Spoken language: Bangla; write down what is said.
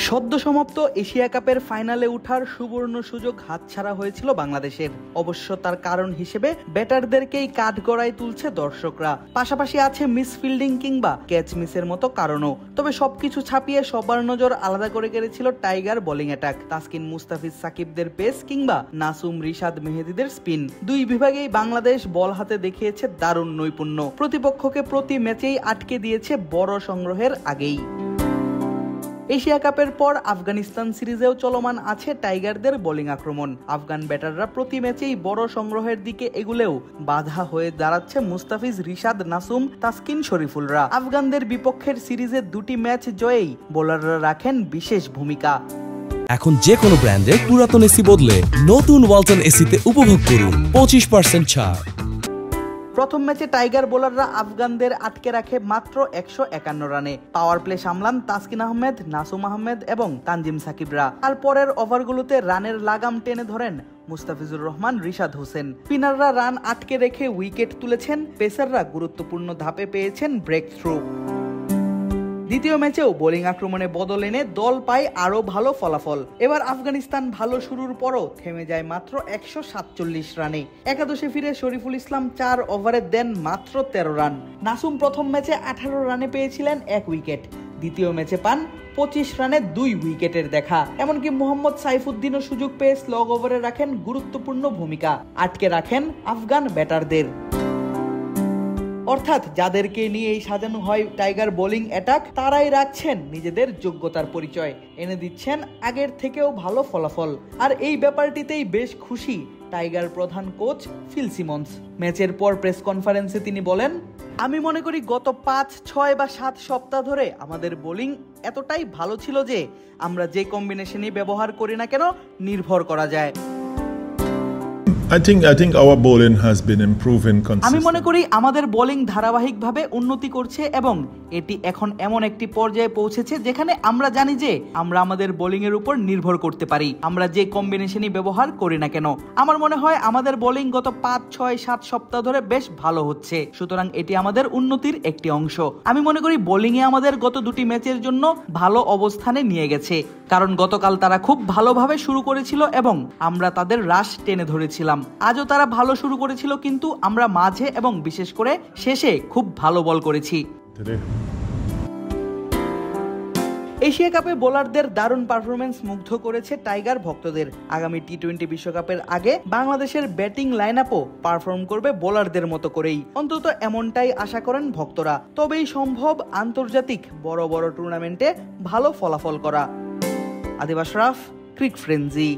সদ্য সমাপ্ত এশিয়া কাপের ফাইনালে ওঠার সুবর্ণ সুযোগ হাতছাড়া হয়েছিল বাংলাদেশের। অবশ্য তার কারণ হিসেবে ব্যাটারদেরকেই কাঠগড়ায় তুলছে দর্শকরা। পাশাপাশি আছে মিস ফিল্ডিং কিংবা ক্যাচ মিসের মতো কারণও। তবে সবকিছু ছাপিয়ে সবার নজর আলাদা করে কেড়েছিল tiger bowling attack. Taskin, Mustafiz, সাকিবদের পেস কিংবা নাসুম, রিশাদ, মেহেদীদের স্পিন, দুই বিভাগেই বাংলাদেশ বল হাতে দেখিয়েছে দারুণ নৈপুণ্য। প্রতিপক্ষকে প্রতি ম্যাচেই আটকে দিয়েছে বড় সংগ্রহের আগেই। এশিয়া কাপের পর আফগানিস্তান সিরিজেও চলমান আছে টাইগারদের বোলিং আক্রমণ। আফগান ব্যাটাররা প্রতি ম্যাচেই বড় সংগ্রহের দিকে এগুলেও বাধা হয়ে দাঁড়াচ্ছে মুস্তাফিজ, রিশাদ, নাসুম, তাসকিন, শরীফুলরা। আফগানদের বিপক্ষের সিরিজের দুটি ম্যাচ জয়েই বোলাররা রাখেন বিশেষ ভূমিকা। এখন যে কোনো ব্র্যান্ডের পুরাতন এসি বদলে নতুন ওয়ালটন এসিতে উপভোগ করুন 25% ছাড়। প্রথম ম্যাচে টাইগার বোলাররা আফগানদের আটকে রাখে মাত্র 151 রানে। পাওয়ার প্লে সামলান তাসকিন আহমেদ, নাসুম আহমেদ এবং তানজিম সাকিবরা। আর পরের ওভারগুলোতে রানের লাগাম টেনে ধরেন মুস্তাফিজুর রহমান, রিশাদ হোসেন। স্পিনাররা রান আটকে রেখে উইকেট তুলেছেন, পেসাররা গুরুত্বপূর্ণ ধাপে পেয়েছেন ব্রেক থ্রু। দ্বিতীয় ম্যাচেও বোলিং আক্রমণে বদল এনে দল পায় আরো ভালো ফলাফল। এবার আফগানিস্তান ভালো শুরুর পরও থেমে যায় মাত্র 147 রানে। একাদশে ফিরে শরীফুল ইসলাম 4 ওভারে দেন মাত্র 13 রান। নাসুম প্রথম ম্যাচে 18 রানে পেয়েছিলেন 1 উইকেট, দ্বিতীয় ম্যাচে পান 25 রানে 2 উইকেটের দেখা। এমনকি মোহাম্মদ সাইফুদ্দিনও সুযোগ পেয়ে স্লগ ওভারে রাখেন গুরুত্বপূর্ণ ভূমিকা, আটকে রাখেন আফগান ব্যাটারদের। অর্থাৎ যাদেরকে নিয়ে সাজানো হয় টাইগার বোলিং অ্যাটাক, তারাই রাখছেন নিজেদের যোগ্যতার পরিচয়, এনে দিচ্ছেন আগের থেকেও ভালো ফলাফল। আর এই ব্যাপারটিতেই বেশ খুশি টাইগার প্রধান কোচ ফিল সিমন্স। ম্যাচের পর প্রেস কনফারেন্সে তিনি বলেন, আমি মনে করি গত 5, 6 বা 7 সপ্তাহ ধরে আমাদের বোলিং এতটাই ভালো ছিল যে আমরা যে কম্বিনেশনই ব্যবহার করি না কেন নির্ভর করা যায়। I think our bowling has been improving consistently. আমি মনে করি আমাদের বোলিং ধারাবাহিকভাবে উন্নতি করছে এবং এটি এখন এমন একটি পর্যায়ে পৌঁছেছে যেখানে আমরা জানি যে আমরা আমাদের বোলিং এর উপর নির্ভর করতে পারি, আমরা যে কম্বিনেশনই ব্যবহার করি না কেন। আমার মনে হয় আমাদের বোলিং গত 5, 6, 7 সপ্তাহ ধরে বেশ ভালো হচ্ছে, সুতরাং এটি আমাদের উন্নতির একটি অংশ। আমি মনে করি বোলিং এ আমাদের গত দুটি ম্যাচের জন্য ভালো অবস্থানে নিয়ে গেছে, কারণ গতকাল তারা খুব ভালোভাবে শুরু করেছিল এবং আমরা তাদের রাশ টেনে ধরেছিলাম। আজও তারা ভালো শুরু করেছিল, কিন্তু আমরা মাঝে এবং বিশেষ করে শেষে খুব ভালো বল করেছি। এশিয়া কাপে বোলারদের দারুণ পারফরমেন্স মুগ্ধ করেছে টাইগার ভক্তদের। আগামী টি-20 বিশ্বকাপের আগে বাংলাদেশের ব্যাটিং লাইন আপও পারফর্ম করবে বোলারদের মতো করেই, অন্তত এমনটাই আশা করেন ভক্তরা। তবেই সম্ভব আন্তর্জাতিক বড় বড় টুর্নামেন্টে ভালো ফলাফল করা। আদিব আশরাফ, ক্রিক ফ্রেন্জি।